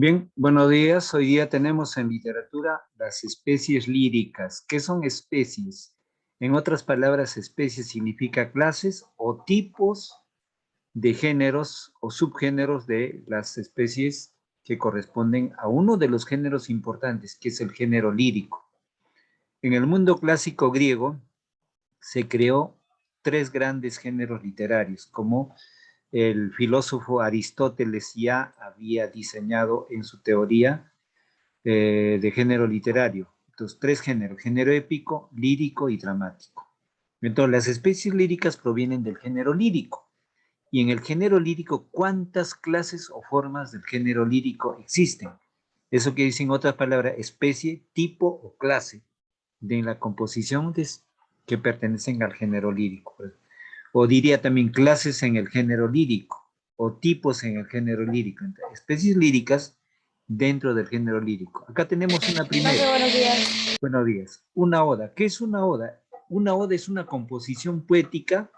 Bien, buenos días. Hoy día tenemos en literatura las especies líricas. ¿Qué son especies? En otras palabras, especies significa clases o tipos de géneros o subgéneros de las especies que corresponden a uno de los géneros importantes, que es el género lírico. En el mundo clásico griego se creó tres grandes géneros literarios, como el filósofo Aristóteles ya había diseñado en su teoría de género literario. Entonces, tres géneros: género épico, lírico y dramático. Entonces, las especies líricas provienen del género lírico. Y en el género lírico, ¿cuántas clases o formas del género lírico existen? Eso quiere decir, en otras palabras, especie, tipo o clase de la composición que pertenecen al género lírico. O diría también clases en el género lírico o tipos en el género lírico. Entonces, especies líricas dentro del género lírico. Acá tenemos una primera. Buenos días. Buenos días. Una oda. ¿Qué es una oda? Una oda es una composición poética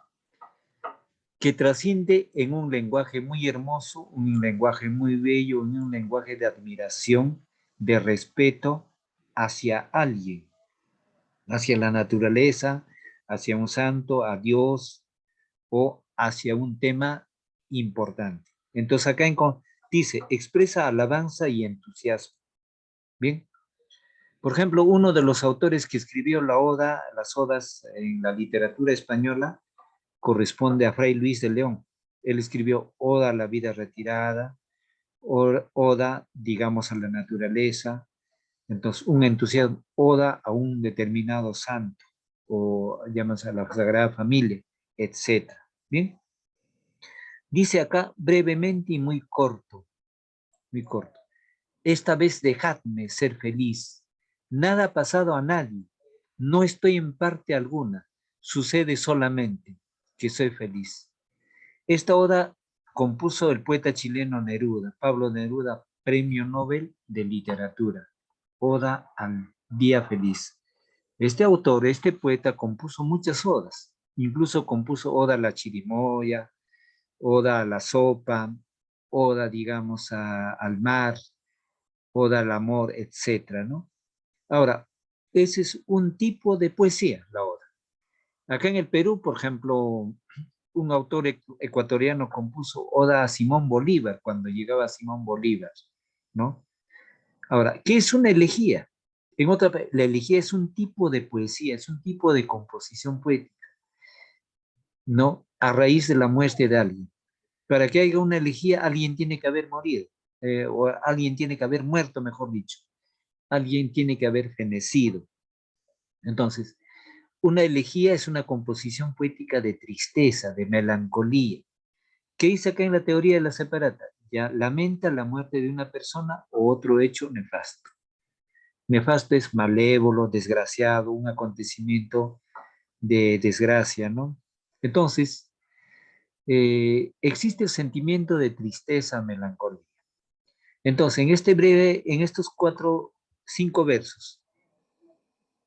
que trasciende en un lenguaje muy hermoso, un lenguaje muy bello, un lenguaje de admiración, de respeto hacia alguien, hacia la naturaleza, hacia un santo, a Dios o hacia un tema importante. Entonces acá dice, expresa alabanza y entusiasmo. Bien. Por ejemplo, uno de los autores que escribió la oda, las odas en la literatura española, corresponde a Fray Luis de León. Él escribió Oda a la vida retirada, Oda, digamos, a la naturaleza. Entonces, un entusiasmo, Oda a un determinado santo, o llamas a la Sagrada Familia, etc. Bien. Dice acá brevemente y muy corto, muy corto. Esta vez dejadme ser feliz. Nada ha pasado a nadie. No estoy en parte alguna. Sucede solamente que soy feliz. Esta oda compuso el poeta chileno Neruda, Pablo Neruda, Premio Nobel de Literatura. Oda al Día Feliz. Este autor, este poeta, compuso muchas odas. Incluso compuso Oda a la Chirimoya, Oda a la Sopa, Oda, digamos, al mar, Oda al amor, etcétera, ¿no? Ahora, ese es un tipo de poesía, la oda. Acá en el Perú, por ejemplo, un autor ecuatoriano compuso Oda a Simón Bolívar cuando llegaba Simón Bolívar, ¿no? Ahora, ¿qué es una elegía? La elegía es un tipo de poesía, es un tipo de composición poética, ¿no? A raíz de la muerte de alguien. Para que haya una elegía, alguien tiene que haber morido, o alguien tiene que haber muerto, mejor dicho. Alguien tiene que haber fenecido. Entonces, una elegía es una composición poética de tristeza, de melancolía. ¿Qué dice acá en la teoría de la separata? Ya lamenta la muerte de una persona o otro hecho nefasto. Nefasto es malévolo, desgraciado, un acontecimiento de desgracia, ¿no? Entonces, existe el sentimiento de tristeza, melancolía. Entonces, en estos cinco versos,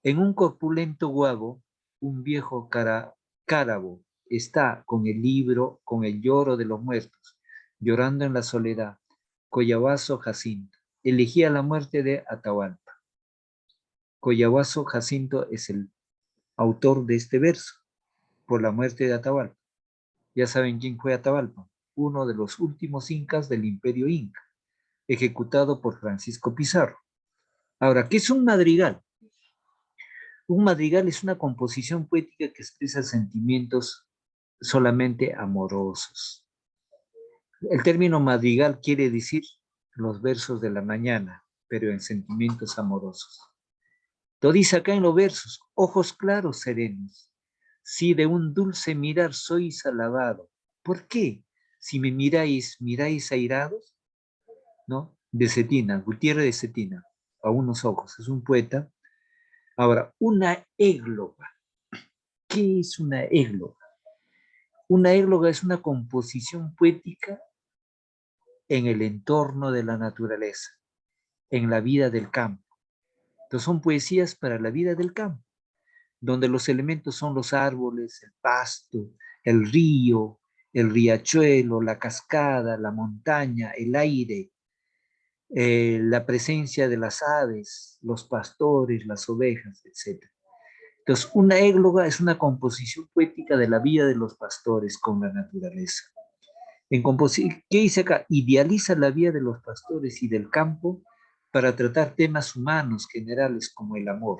en un corpulento guago, un viejo cárabo está con el libro, con el lloro de los muertos, llorando en la soledad. Collahuaso Jacinto. Elegía la muerte de Atahualpa. Collahuaso Jacinto es el autor de este verso, por la muerte de Atahualpa. Ya saben quién fue Atahualpa, uno de los últimos incas del imperio inca, ejecutado por Francisco Pizarro. Ahora, ¿qué es un madrigal? Un madrigal es una composición poética que expresa sentimientos solamente amorosos. El término madrigal quiere decir los versos de la mañana, pero en sentimientos amorosos. Lo dice acá en los versos: ojos claros, serenos, si de un dulce mirar sois alabado. ¿Por qué? Si me miráis, miráis airados, ¿no? De Cetina, Gutiérrez de Cetina, a unos ojos, es un poeta. Ahora, una égloga. ¿Qué es una égloga? Una égloga es una composición poética en el entorno de la naturaleza, en la vida del campo. Entonces son poesías para la vida del campo, donde los elementos son los árboles, el pasto, el río, el riachuelo, la cascada, la montaña, el aire, la presencia de las aves, los pastores, las ovejas, etc. Entonces, una égloga es una composición poética de la vida de los pastores con la naturaleza. ¿Qué dice acá? Idealiza la vida de los pastores y del campo para tratar temas humanos generales como el amor.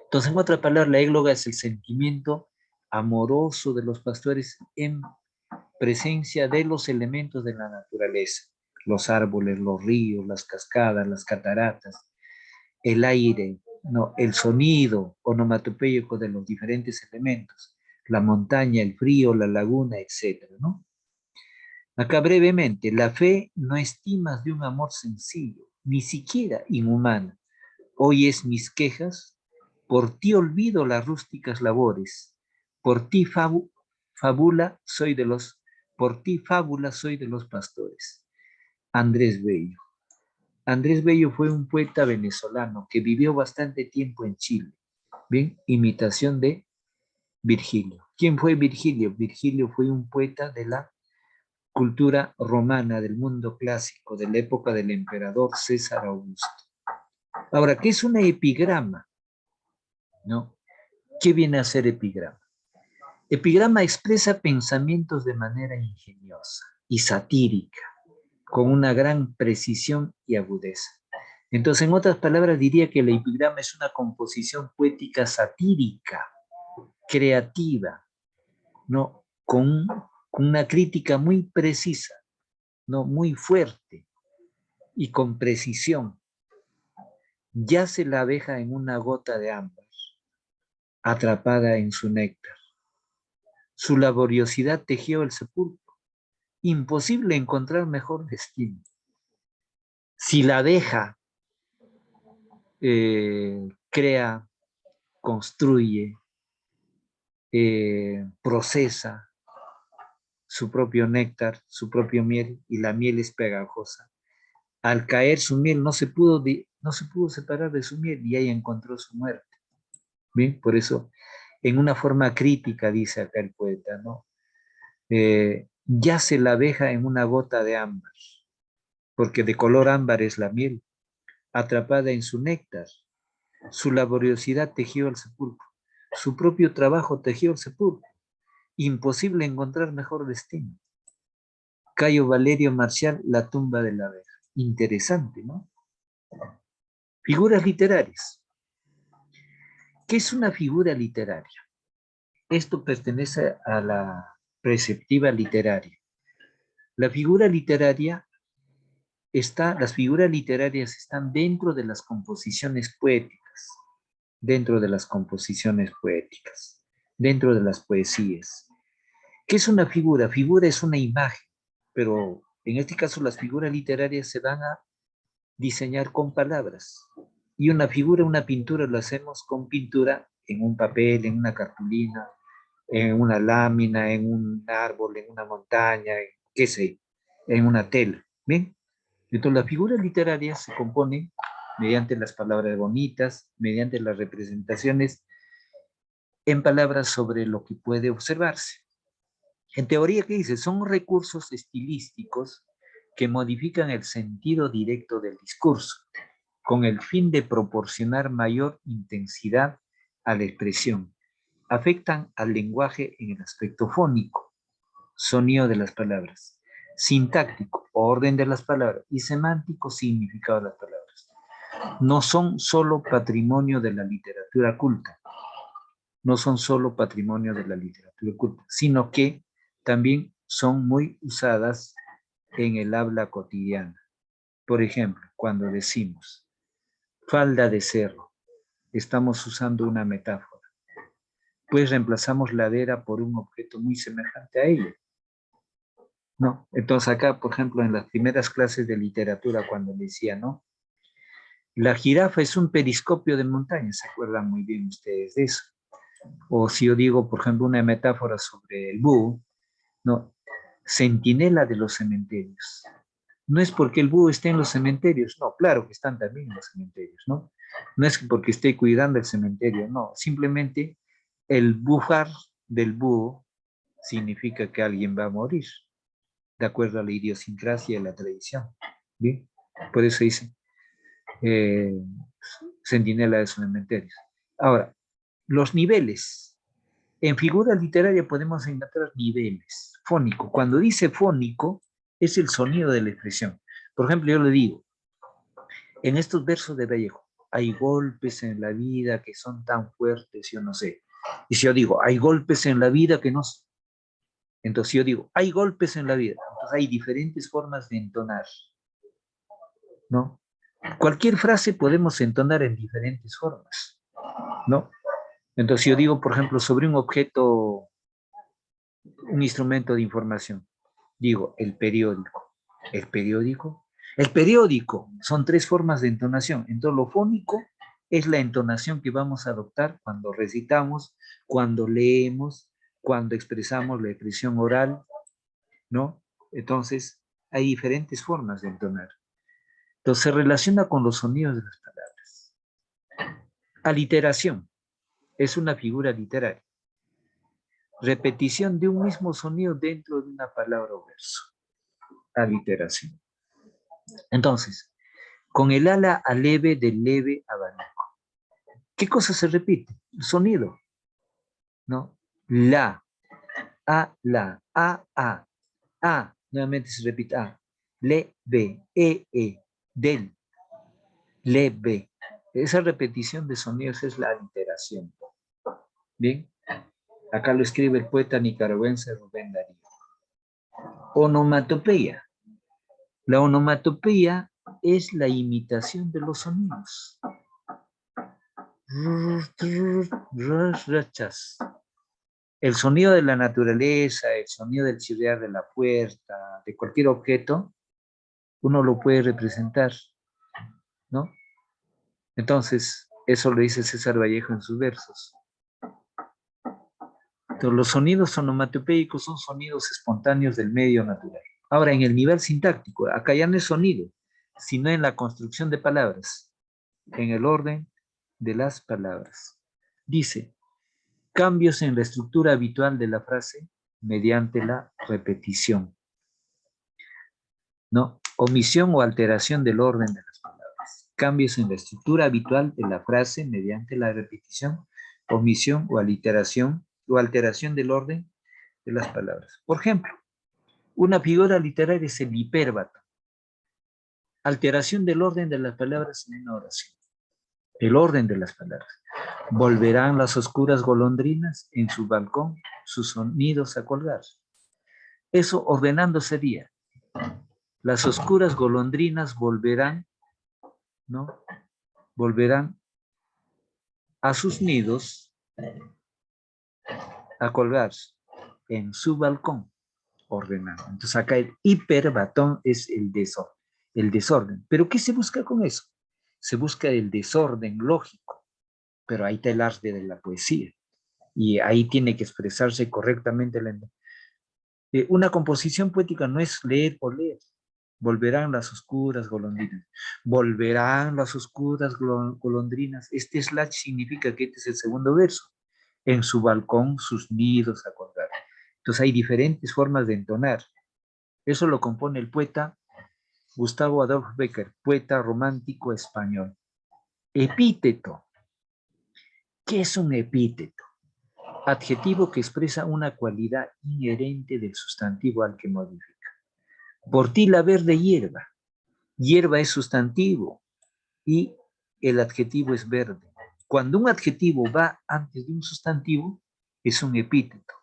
Entonces, en otra palabra, la égloga es el sentimiento amoroso de los pastores en presencia de los elementos de la naturaleza, los árboles, los ríos, las cascadas, las cataratas, el aire, no, el sonido onomatopéyico de los diferentes elementos, la montaña, el frío, la laguna, etcétera, ¿no? Acá brevemente, la fe no estimas de un amor sencillo, ni siquiera inhumano. Oyes mis quejas, por ti olvido las rústicas labores, por ti por ti fábula soy de los pastores. Andrés Bello. Andrés Bello fue un poeta venezolano que vivió bastante tiempo en Chile. Bien, imitación de Virgilio. ¿Quién fue Virgilio? Virgilio fue un poeta de la cultura romana, del mundo clásico, de la época del emperador César Augusto. Ahora, ¿qué es una epigrama? ¿No? ¿Qué viene a ser epigrama? Epigrama expresa pensamientos de manera ingeniosa y satírica, con una gran precisión y agudeza. Entonces, en otras palabras, diría que el epigrama es una composición poética satírica, creativa, ¿no? Con una crítica muy precisa, ¿no? Muy fuerte y con precisión. Yace la abeja en una gota de ámbar, atrapada en su néctar. Su laboriosidad tejió el sepulcro. Imposible encontrar mejor destino. Si la abeja crea, construye, procesa su propio néctar, su propio miel, y la miel es pegajosa. Al caer su miel no se pudo separar de su miel y ahí encontró su muerte. Bien, por eso, en una forma crítica, dice acá el poeta, ¿no? Yace la abeja en una gota de ámbar, porque de color ámbar es la miel, atrapada en su néctar. Su laboriosidad tejió el sepulcro, su propio trabajo tejió el sepulcro. Imposible encontrar mejor destino. Cayo Valerio Marcial, La tumba de la abeja. Interesante, ¿no? Figuras literarias. ¿Qué es una figura literaria? Esto pertenece a la preceptiva literaria. La figura literaria las figuras literarias están dentro de las composiciones poéticas, dentro de las composiciones poéticas, dentro de las poesías. ¿Qué es una figura? Figura es una imagen, pero en este caso las figuras literarias se van a diseñar con palabras. Y una figura, una pintura, lo hacemos con pintura en un papel, en una cartulina, en una lámina, en un árbol, en una montaña, qué sé, en una tela. ¿Bien? Entonces, las figuras literarias se componen mediante las palabras bonitas, mediante las representaciones en palabras sobre lo que puede observarse. En teoría, ¿qué dice? Son recursos estilísticos que modifican el sentido directo del discurso, con el fin de proporcionar mayor intensidad a la expresión. Afectan al lenguaje en el aspecto fónico, sonido de las palabras, sintáctico, orden de las palabras, y semántico, significado de las palabras. No son solo patrimonio de la literatura culta, no son solo patrimonio de la literatura culta, sino que también son muy usadas en el habla cotidiana. Por ejemplo, cuando decimos falda de cerro, estamos usando una metáfora, pues reemplazamos ladera por un objeto muy semejante a ella. No, entonces acá, por ejemplo, en las primeras clases de literatura, cuando decía, ¿no? La jirafa es un periscopio de montaña, ¿se acuerdan muy bien ustedes de eso? O si yo digo, por ejemplo, una metáfora sobre el búho, ¿no? Centinela de los cementerios. No es porque el búho esté en los cementerios, no, claro que están también en los cementerios, ¿no? No es porque esté cuidando el cementerio, no, simplemente el bufar del búho significa que alguien va a morir, de acuerdo a la idiosincrasia y la tradición. ¿Bien? Por eso dice centinela de cementerios. Ahora, los niveles. En figura literaria podemos encontrar niveles. Fónico. Cuando dice fónico, es el sonido de la expresión. Por ejemplo, yo le digo, en estos versos de Vallejo, hay golpes en la vida que son tan fuertes, yo no sé. Y si yo digo, hay golpes en la vida que no... Entonces yo digo, hay golpes en la vida. Entonces hay diferentes formas de entonar, ¿no? Cualquier frase podemos entonar en diferentes formas, ¿no? Entonces yo digo, por ejemplo, sobre un objeto, un instrumento de información, digo, el periódico. El periódico. El periódico son tres formas de entonación. Entonces lo fónico es la entonación que vamos a adoptar cuando recitamos, cuando leemos, cuando expresamos la expresión oral, ¿no? Entonces hay diferentes formas de entonar. Entonces se relaciona con los sonidos de las palabras. Aliteración es una figura literaria. Repetición de un mismo sonido dentro de una palabra o verso. Aliteración. Entonces, con el ala aleve del leve abanico. ¿Qué cosa se repite? El sonido, ¿no? La, la, a, nuevamente se repite a, le, be, del, le, be. Esa repetición de sonidos es la aliteración. Bien, acá lo escribe el poeta nicaragüense Rubén Darío. Onomatopeya. La onomatopeya es la imitación de los sonidos. El sonido de la naturaleza, el sonido del chirriar de la puerta, de cualquier objeto, uno lo puede representar, ¿no? Entonces, eso lo dice César Vallejo en sus versos. Entonces, los sonidos onomatopeicos son sonidos espontáneos del medio natural. Ahora, en el nivel sintáctico, acá ya no es sonido, sino en la construcción de palabras, en el orden de las palabras. Dice, cambios en la estructura habitual de la frase mediante la repetición, ¿no? Omisión o alteración del orden de las palabras. Cambios en la estructura habitual de la frase mediante la repetición, omisión o alteración del orden de las palabras. Por ejemplo, una figura literaria es el hipérbato. Alteración del orden de las palabras en una oración. El orden de las palabras. Volverán las oscuras golondrinas en su balcón sus sonidos a colgar. Eso ordenando sería. Las oscuras golondrinas volverán, ¿no? Volverán a sus nidos a colgar en su balcón, ordenando. Entonces acá el hiperbatón es el desorden. ¿Pero qué se busca con eso? Se busca el desorden lógico, pero ahí está el arte de la poesía. Y ahí tiene que expresarse correctamente una composición poética no es leer por leer. Volverán las oscuras golondrinas. Volverán las oscuras golondrinas. Este slash significa que este es el segundo verso. En su balcón sus nidos a colgar. Entonces hay diferentes formas de entonar. Eso lo compone el poeta Gustavo Adolfo Bécquer, poeta romántico español. Epíteto. ¿Qué es un epíteto? Adjetivo que expresa una cualidad inherente del sustantivo al que modifica. Por ti la verde hierba. Hierba es sustantivo y el adjetivo es verde. Cuando un adjetivo va antes de un sustantivo, es un epíteto.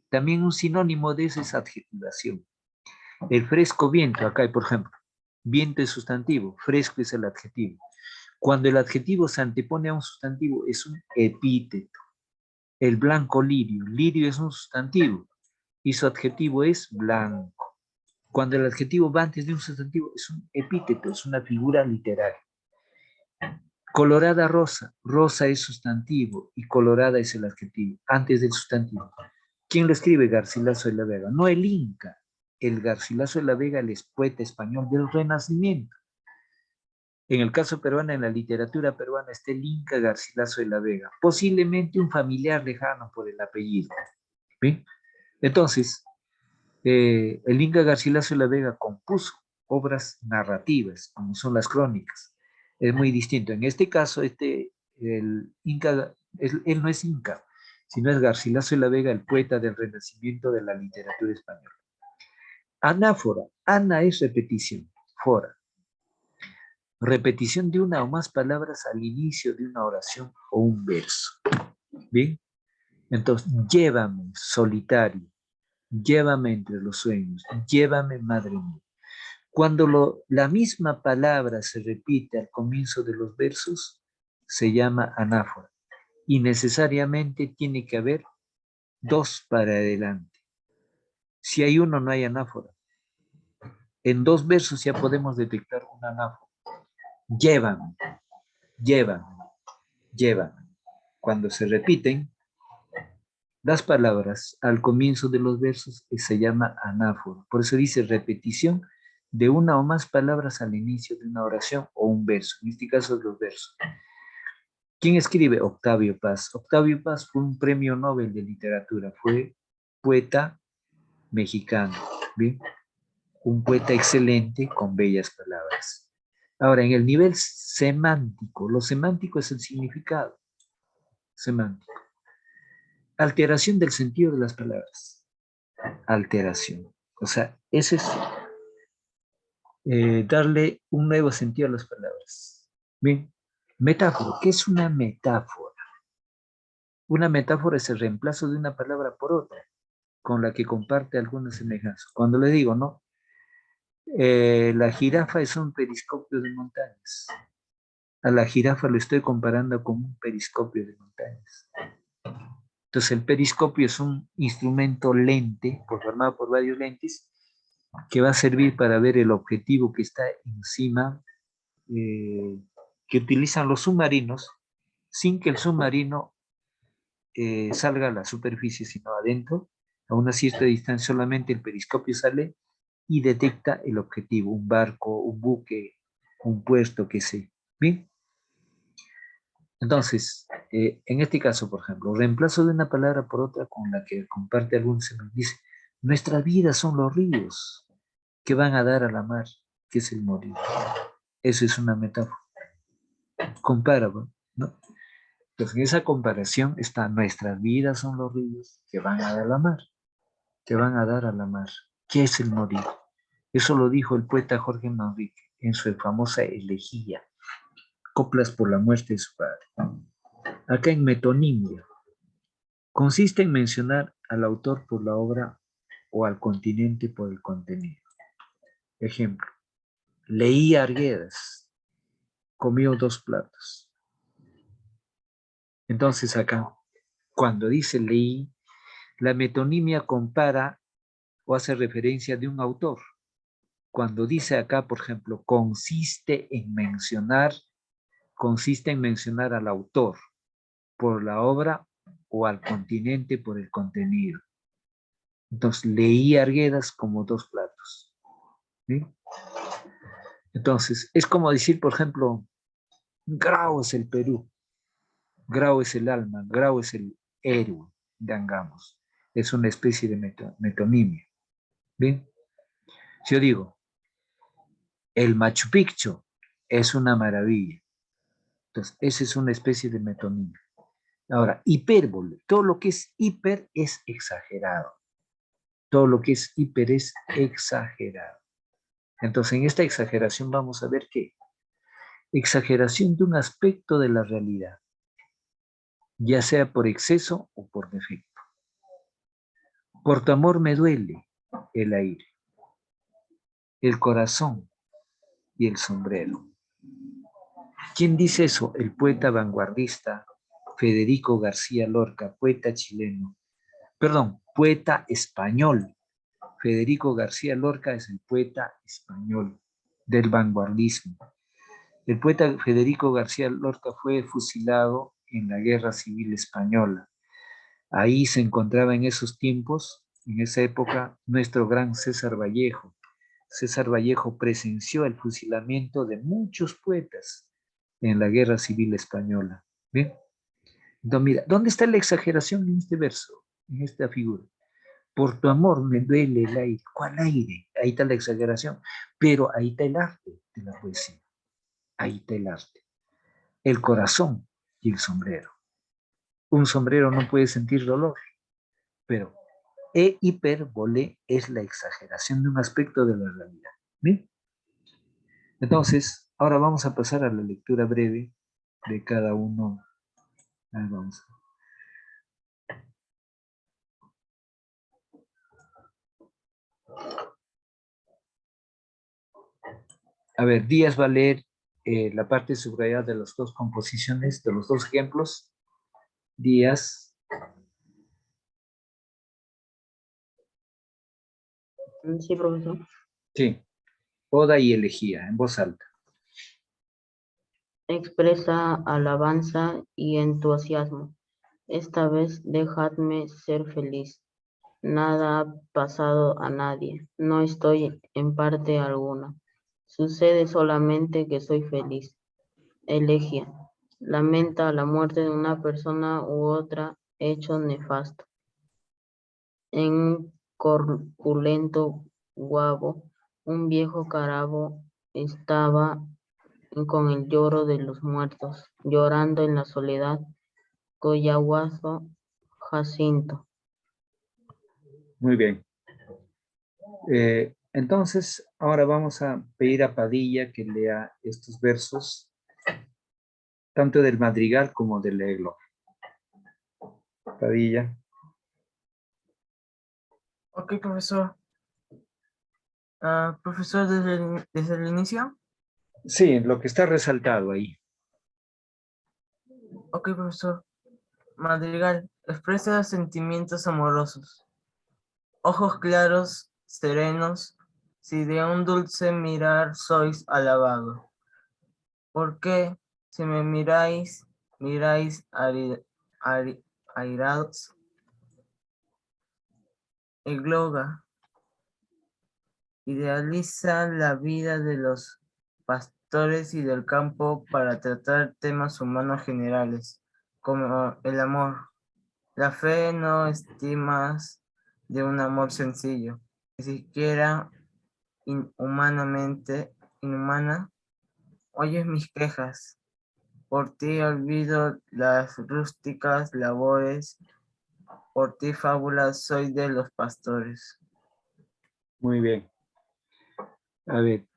También un sinónimo de eso es adjetivación. El fresco viento, acá hay, por ejemplo, viento es sustantivo, fresco es el adjetivo. Cuando el adjetivo se antepone a un sustantivo, es un epíteto. El blanco lirio, lirio es un sustantivo y su adjetivo es blanco. Cuando el adjetivo va antes de un sustantivo, es un epíteto, es una figura literaria. Colorada rosa, rosa es sustantivo y colorada es el adjetivo, antes del sustantivo. ¿Quién lo escribe? Garcilaso de la Vega. No el Inca, el Garcilaso de la Vega, el poeta español del Renacimiento. En el caso peruano, en la literatura peruana, está el Inca Garcilaso de la Vega, posiblemente un familiar lejano por el apellido. ¿Bien? Entonces, el Inca Garcilaso de la Vega compuso obras narrativas, como son las crónicas. Es muy distinto. En este caso, el Inca, él no es Inca, sino es Garcilaso de la Vega, el poeta del Renacimiento de la literatura española. Anáfora, ana es repetición, fora. Repetición de una o más palabras al inicio de una oración o un verso. ¿Bien? Entonces, llévame solitario, llévame entre los sueños, llévame madre mía. Cuando la misma palabra se repite al comienzo de los versos, se llama anáfora. Y necesariamente tiene que haber dos para adelante. Si hay uno, no hay anáfora. En dos versos ya podemos detectar un anáfora. Llévame, llévame, llévame. Cuando se repiten las palabras al comienzo de los versos, se llama anáfora. Por eso dice repetición de una o más palabras al inicio de una oración o un verso. En este caso, los versos. ¿Quién escribe? Octavio Paz. Octavio Paz fue un premio Nobel de literatura. Fue poeta mexicano. ¿Bien? Un poeta excelente con bellas palabras. Ahora, en el nivel semántico, lo semántico es el significado semántico. Alteración del sentido de las palabras. Alteración. O sea, ese es darle un nuevo sentido a las palabras. Bien, metáfora. ¿Qué es una metáfora? Una metáfora es el reemplazo de una palabra por otra, con la que comparte alguna semejanza. Cuando le digo, ¿no? La jirafa es un periscopio de montañas. A la jirafa lo estoy comparando con un periscopio de montañas. Entonces, el periscopio es un instrumento lente, formado por varios lentes, que va a servir para ver el objetivo que está encima, que utilizan los submarinos, sin que el submarino salga a la superficie, sino adentro, a una cierta distancia, solamente el periscopio sale y detecta el objetivo, un barco, un buque, un puerto, qué sé. Bien. Entonces, en este caso, por ejemplo, reemplazo de una palabra por otra con la que comparte algún semblante. Dice, nuestras vidas son los ríos que van a dar a la mar, que es el morir. Eso es una metáfora. Compara, ¿no? Entonces, en esa comparación está, nuestras vidas son los ríos que van a dar a la mar, que van a dar a la mar. ¿Qué es el morir? Eso lo dijo el poeta Jorge Manrique en su famosa elegía, Coplas por la muerte de su padre. Acá en metonimia, consiste en mencionar al autor por la obra o al continente por el contenido. Ejemplo, leí Arguedas, comió 2 platos. Entonces acá, cuando dice leí, la metonimia compara o hace referencia de un autor. Cuando dice acá, por ejemplo, consiste en mencionar al autor por la obra o al continente por el contenido. Entonces, leí Arguedas como 2 platos. ¿Sí? Entonces, es como decir, por ejemplo, Grau es el Perú, Grau es el alma, Grau es el héroe, digamos. Es una especie de metonimia. ¿Bien? Si yo digo, el Machu Picchu es una maravilla. Entonces, esa es una especie de metonimia. Ahora, hipérbole. Todo lo que es hiper es exagerado. Todo lo que es hiper es exagerado. Entonces, en esta exageración vamos a ver qué. Exageración de un aspecto de la realidad, ya sea por exceso o por defecto. Por tu amor me duele el aire, el corazón y el sombrero. ¿Quién dice eso? El poeta vanguardista Federico García Lorca, poeta chileno. Perdón, poeta español. Federico García Lorca es el poeta español del vanguardismo. El poeta Federico García Lorca fue fusilado en la Guerra Civil Española. Ahí se encontraba en esos tiempos, en esa época, nuestro gran César Vallejo. César Vallejo presenció el fusilamiento de muchos poetas en la Guerra Civil Española. ¿Bien? Entonces, mira, ¿dónde está la exageración en este verso, en esta figura? Por tu amor me duele el aire. ¿Cuál aire? Ahí está la exageración. Pero ahí está el arte de la poesía. Ahí está el arte. El corazón y el sombrero. Un sombrero no puede sentir dolor, pero hipérbole es la exageración de un aspecto de la realidad. ¿Bien? Entonces, ahora vamos a pasar a la lectura breve de cada uno. Ahí vamos. A ver, Díaz va a leer la parte subrayada de las dos composiciones, de los dos ejemplos. Díaz. Sí, profesor. Sí. Oda y elegía, en voz alta. Expresa alabanza y entusiasmo. Esta vez dejadme ser feliz. Nada ha pasado a nadie. No estoy en parte alguna. Sucede solamente que soy feliz. Elegía. Lamenta la muerte de una persona u otra hecho nefasto. En un corpulento guabo, un viejo carabo estaba con el lloro de los muertos, llorando en la soledad, Coyahuaso, Jacinto. Muy bien. Entonces, ahora vamos a pedir a Padilla que lea estos versos, tanto del madrigal como del eglo. Padilla. Ok, profesor. Profesor, desde el inicio. Sí, lo que está resaltado ahí. Ok, profesor. Madrigal, expresa sentimientos amorosos. Ojos claros, serenos, si de un dulce mirar sois alabado. ¿Por qué, si me miráis, airados? Egloga, idealiza la vida de los pastores y del campo para tratar temas humanos generales, como el amor. La fe no estimas de un amor sencillo, ni siquiera inhumana. Oyes mis quejas, por ti olvido las rústicas labores, por ti fábulas soy de los pastores. Muy bien. A ver,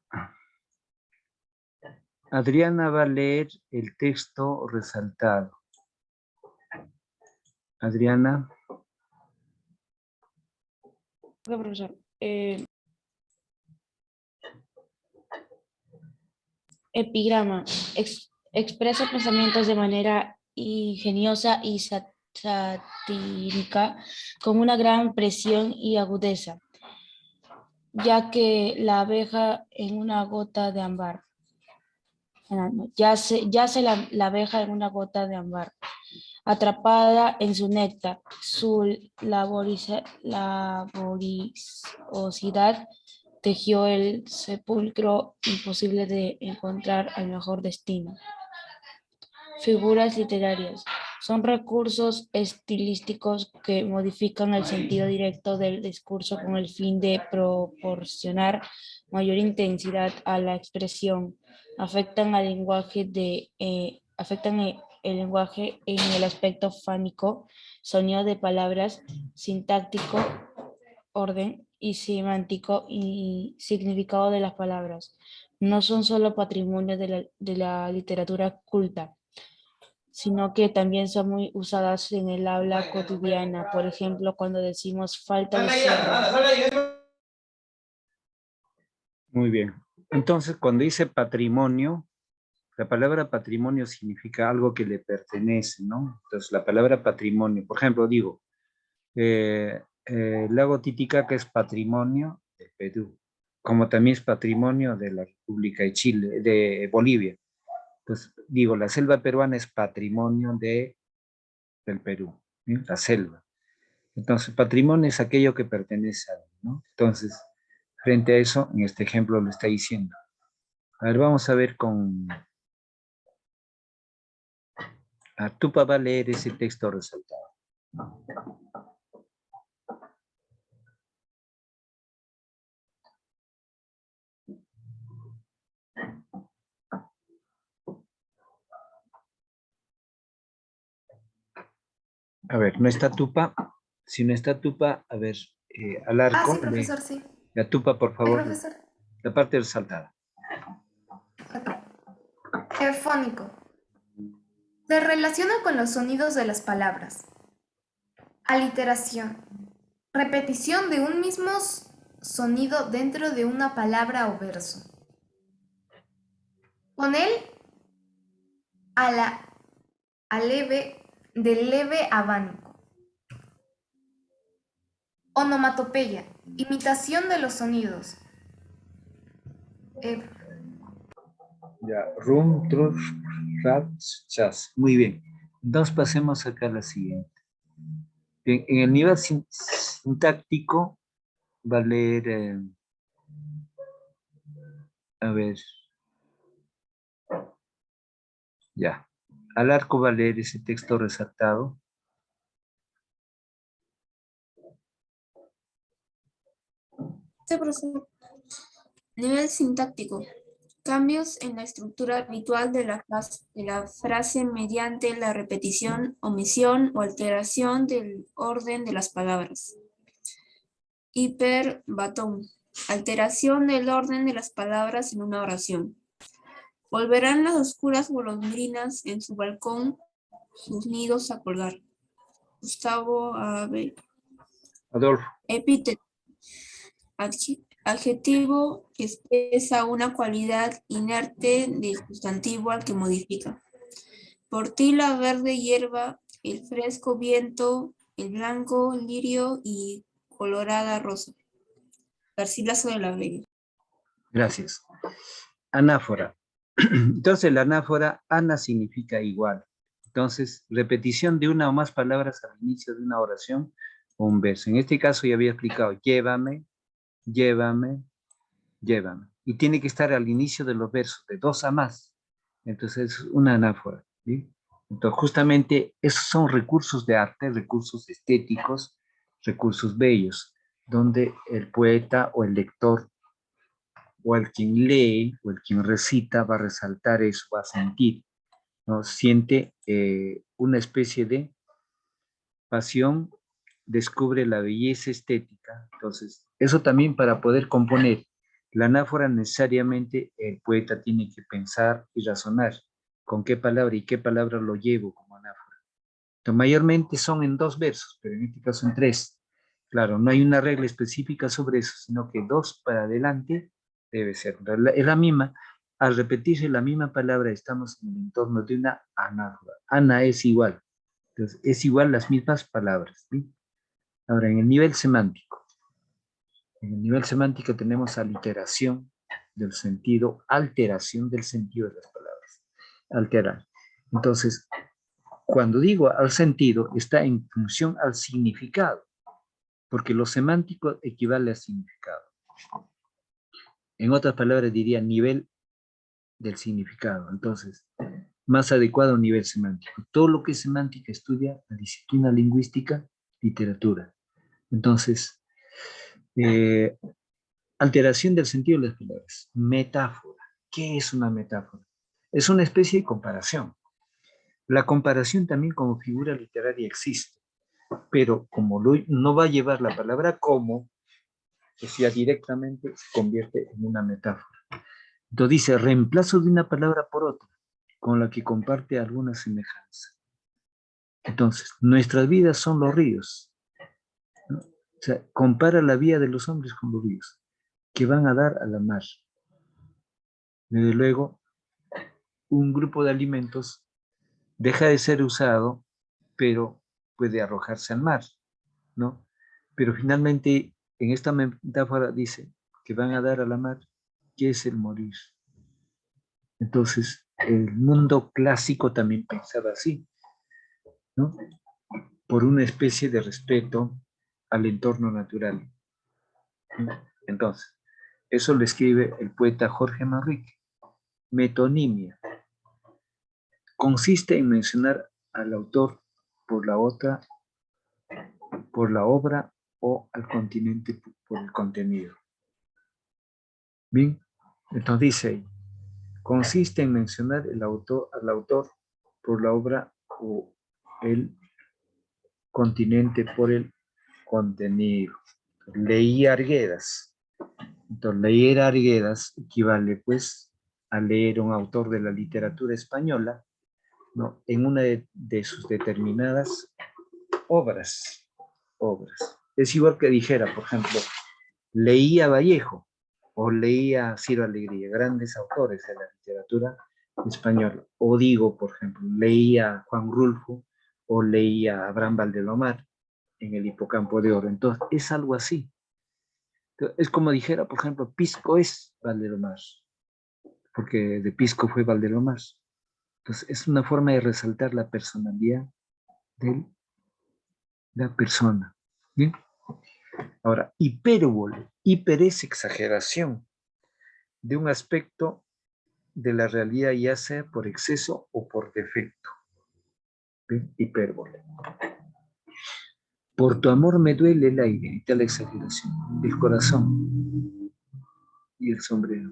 Adriana va a leer el texto resaltado. Adriana. Ok, profesor. Epigrama. Expresa pensamientos de manera ingeniosa y satírica, con una gran presión y agudeza, ya que la abeja en una gota de ámbar. Yace la abeja en una gota de ámbar, atrapada en su néctar. Su laboriosidad tejió el sepulcro imposible de encontrar al mejor destino. Figuras literarias. Son recursos estilísticos que modifican el sentido directo del discurso con el fin de proporcionar mayor intensidad a la expresión. Afectan el lenguaje en el aspecto fánico, sonido de palabras, sintáctico, orden y semántico y significado de las palabras. No son solo patrimonio de la literatura culta, sino que también son muy usadas en el habla cotidiana. Por ejemplo, cuando decimos falta de cerro. Muy bien. Entonces, cuando dice patrimonio, la palabra patrimonio significa algo que le pertenece, ¿no? Entonces, la palabra patrimonio, por ejemplo, digo, el lago Titicaca es patrimonio de Perú, como también es patrimonio de la República de Chile, de Bolivia. Entonces, digo, la selva peruana es patrimonio del Perú, ¿sí? La selva. Entonces, patrimonio es aquello que pertenece a él, ¿no? Entonces, frente a eso, en este ejemplo lo está diciendo. A ver, vamos a ver con... Tupa va a leer ese texto resaltado. A ver, no está Tupa. Si no está Tupa, a ver, al arco. Sí, profesor, sí. La Tupa, por Sí, favor. profesor. La parte resaltada. Fónico. Se relaciona con los sonidos de las palabras. Aliteración. Repetición de un mismo sonido dentro de una palabra o verso. Con él de leve abanico. Onomatopeya. Imitación de los sonidos. Ya, rum, truf, rat, chas. Muy bien. Entonces pasemos acá a la siguiente. Bien, en el nivel sintáctico va a leer, a ver, ya. Al arco va a leer ese texto resaltado. Sí, profesor. Nivel sintáctico. Cambios en la estructura habitual de la frase mediante la repetición, omisión o alteración del orden de las palabras. Hiperbatón. Alteración del orden de las palabras en una oración. Volverán las oscuras golondrinas en su balcón sus nidos a colgar. Gustavo Adolfo. Epíteto. Adjetivo que expresa una cualidad inerte del sustantivo al que modifica. Por ti la verde hierba, el fresco viento, el blanco lirio y colorada rosa. Garcilaso de la Vega. Gracias. Anáfora. Entonces la anáfora, ana significa igual. Entonces, repetición de una o más palabras al inicio de una oración o un verso. En este caso ya había explicado, llévame, llévame, llévame. Y tiene que estar al inicio de los versos, de dos a más. Entonces es una anáfora. ¿Sí? Entonces justamente esos son recursos de arte, recursos estéticos, recursos bellos, donde el poeta o el lector o el quien lee o el quien recita va a resaltar eso, va a sentir, ¿no? Siente una especie de pasión, descubre la belleza estética. Entonces, eso también para poder componer la anáfora necesariamente el poeta tiene que pensar y razonar con qué palabra y qué palabra lo llevo como anáfora. Entonces, mayormente son en dos versos, pero en este caso en tres. Claro, no hay una regla específica sobre eso, sino que dos para adelante debe ser. Es la misma, al repetirse la misma palabra estamos en el entorno de una anáfora. Ana es igual. Entonces, es igual las mismas palabras. ¿Sí? Ahora, en el nivel semántico. En el nivel semántico tenemos aliteración del sentido, alteración del sentido de las palabras. Alterar. Entonces, cuando digo al sentido, está en función al significado, porque lo semántico equivale a significado. En otras palabras, diría nivel del significado. Entonces, más adecuado a un nivel semántico. Todo lo que es semántica estudia la disciplina lingüística, literatura. Entonces, alteración del sentido de las palabras. Metáfora. ¿Qué es una metáfora? Es una especie de comparación. La comparación también como figura literaria existe, pero como no va a llevar la palabra como, pues ya directamente se convierte en una metáfora. Entonces dice, reemplazo de una palabra por otra, con la que comparte alguna semejanza. Entonces, nuestras vidas son los ríos, ¿no? O sea, compara la vida de los hombres con los ríos, que van a dar a la mar. Desde luego, un grupo de alimentos deja de ser usado, pero puede arrojarse al mar, ¿no? Pero finalmente, en esta metáfora dice que van a dar a la mar, que es el morir. Entonces, el mundo clásico también pensaba así, ¿no? Por una especie de respeto al entorno natural. Entonces, eso lo escribe el poeta Jorge Manrique. Metonimia consiste en mencionar al autor por la obra o al continente por el contenido. Bien, entonces dice, consiste en mencionar al autor por la obra o el continente por el contenido. Leí Arguedas. Entonces, leer Arguedas equivale pues a leer un autor de la literatura española, ¿no? En una de sus determinadas obras. Es igual que dijera, por ejemplo, leía Vallejo o leía Ciro Alegría, grandes autores de la literatura española. O digo, por ejemplo, leía Juan Rulfo o leía Abraham Valdelomar en el Hipocampo de Oro. Entonces, es algo así. Es como dijera, por ejemplo, Pisco es Valdelomar, porque de Pisco fue Valdelomar. Entonces, es una forma de resaltar la personalidad de la persona. ¿Bien? Ahora, hipérbole. Hiper es exageración de un aspecto de la realidad, ya sea por exceso o por defecto. ¿Bien? Hipérbole. Por tu amor me duele el aire, y tal exageración, el corazón y el sombrero.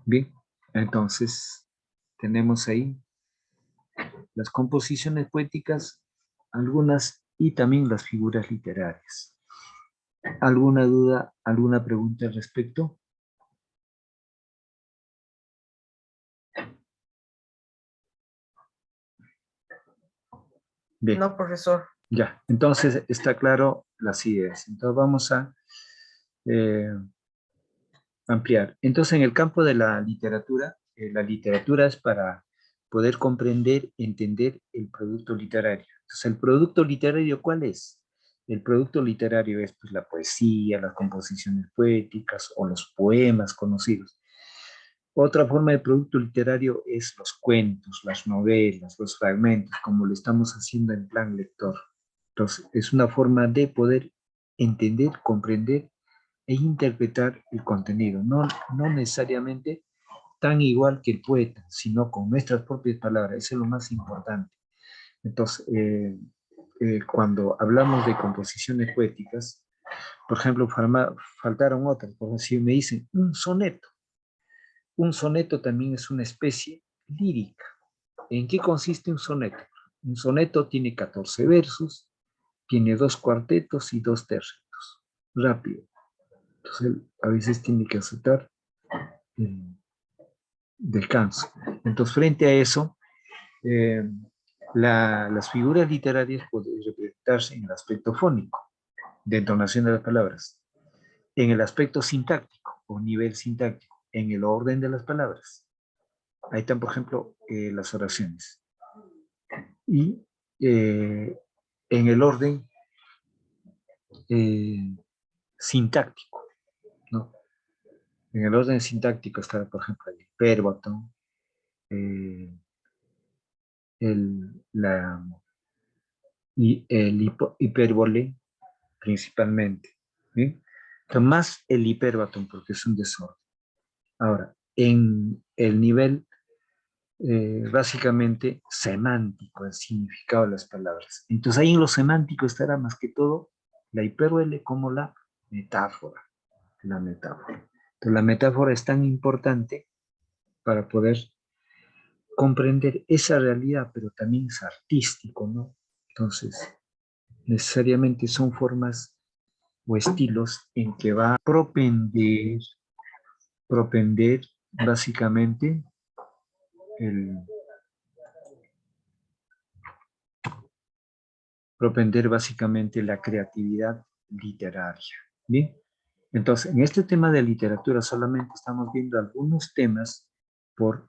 Bien, entonces tenemos ahí las composiciones poéticas, algunas y también las figuras literarias. ¿Alguna duda, alguna pregunta al respecto? Bien. No, profesor. Ya, entonces está claro las ideas. Entonces vamos a ampliar. Entonces en el campo de la literatura es para poder comprender, entender el producto literario. Entonces el producto literario, ¿cuál es? El producto literario es pues, la poesía, las composiciones poéticas o los poemas conocidos. Otra forma de producto literario es los cuentos, las novelas, los fragmentos, como lo estamos haciendo en plan lector. Entonces, es una forma de poder entender, comprender e interpretar el contenido. No necesariamente tan igual que el poeta, sino con nuestras propias palabras. Eso es lo más importante. Entonces, cuando hablamos de composiciones poéticas, por ejemplo, faltaron otras. Por ejemplo, si me dicen un soneto. Un soneto también es una especie lírica. ¿En qué consiste un soneto? Un soneto tiene 14 versos, tiene 2 cuartetos y 2 tercetos. Rápido. Entonces, a veces tiene que aceptar el descanso. Entonces, frente a eso, las figuras literarias pueden representarse en el aspecto fónico, de entonación de las palabras, en el aspecto sintáctico o nivel sintáctico, en el orden de las palabras. Ahí están, por ejemplo, las oraciones. Y en el orden sintáctico, ¿no? En el orden sintáctico está, por ejemplo, el hipérbato, el hipérbole, principalmente. ¿Bien? Entonces, más el hipérbato, porque es un desorden. Ahora, en el nivel básicamente semántico, el significado de las palabras. Entonces ahí en lo semántico estará más que todo la hipérbole como la metáfora. Entonces la metáfora es tan importante para poder comprender esa realidad, pero también es artístico, ¿no? Entonces, necesariamente son formas o estilos en que va a propender básicamente la creatividad literaria. ¿Bien? Entonces, en este tema de literatura solamente estamos viendo algunos temas por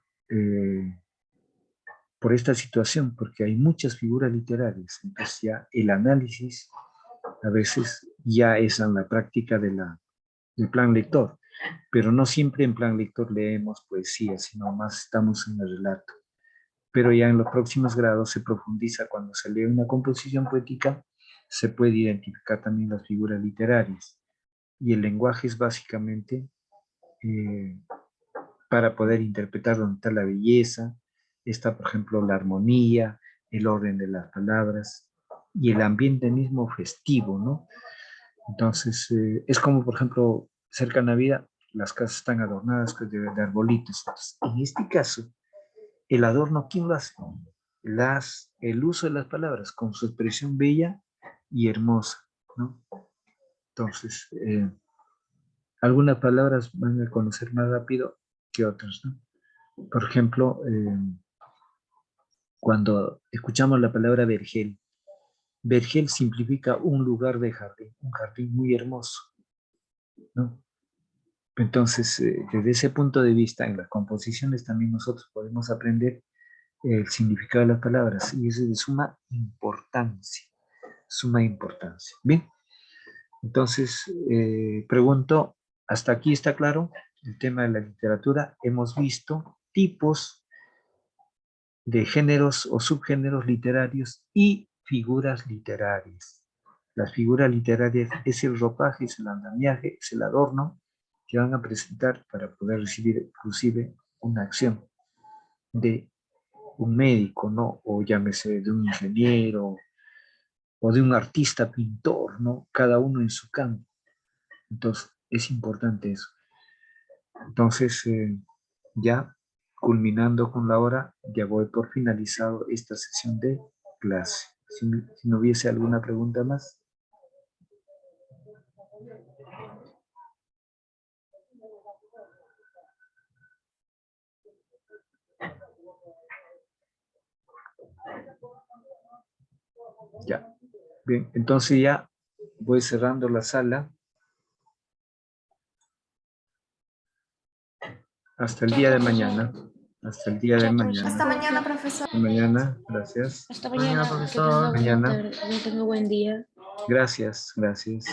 esta situación, porque hay muchas figuras literarias. Entonces ya el análisis a veces ya es en la práctica del plan lector, pero no siempre en plan lector leemos poesía, sino más estamos en el relato. Pero ya en los próximos grados se profundiza cuando se lee una composición poética, se puede identificar también las figuras literarias. Y el lenguaje es básicamente para poder interpretar dónde está la belleza, está por ejemplo la armonía, el orden de las palabras y el ambiente mismo festivo, ¿no? Entonces, es como por ejemplo, cerca de Navidad, las casas están adornadas de arbolitos. Entonces, en este caso, el adorno, ¿quién lo hace? el uso de las palabras con su expresión bella y hermosa, ¿no? Entonces, algunas palabras van a conocer más rápido que otras, ¿no? Por ejemplo, cuando escuchamos la palabra vergel, vergel simplifica un lugar de jardín, un jardín muy hermoso, ¿no? Entonces, desde ese punto de vista, en las composiciones también nosotros podemos aprender el significado de las palabras y eso es de suma importancia, suma importancia. Bien, entonces, pregunto, ¿hasta aquí está claro el tema de la literatura? Hemos visto tipos de géneros o subgéneros literarios y figuras literarias. Las figuras literarias es el ropaje, es el andamiaje, es el adorno que van a presentar para poder recibir inclusive una acción de un médico, ¿no? O llámese de un ingeniero o de un artista pintor, ¿no? Cada uno en su campo. Entonces, es importante eso. Entonces, ya culminando con la hora, ya voy por finalizado esta sesión de clase. Si no hubiese alguna pregunta más. Ya. Bien, entonces ya voy cerrando la sala. Hasta el Chao, día de profesor. mañana. Hasta el día de Chao, profesor. Hasta mañana. mañana, profesor. Hasta mañana, gracias. Hasta Mañana, mañana. Que profesor. tenga buena Mañana. tarde, que tenga buen día. Gracias, gracias.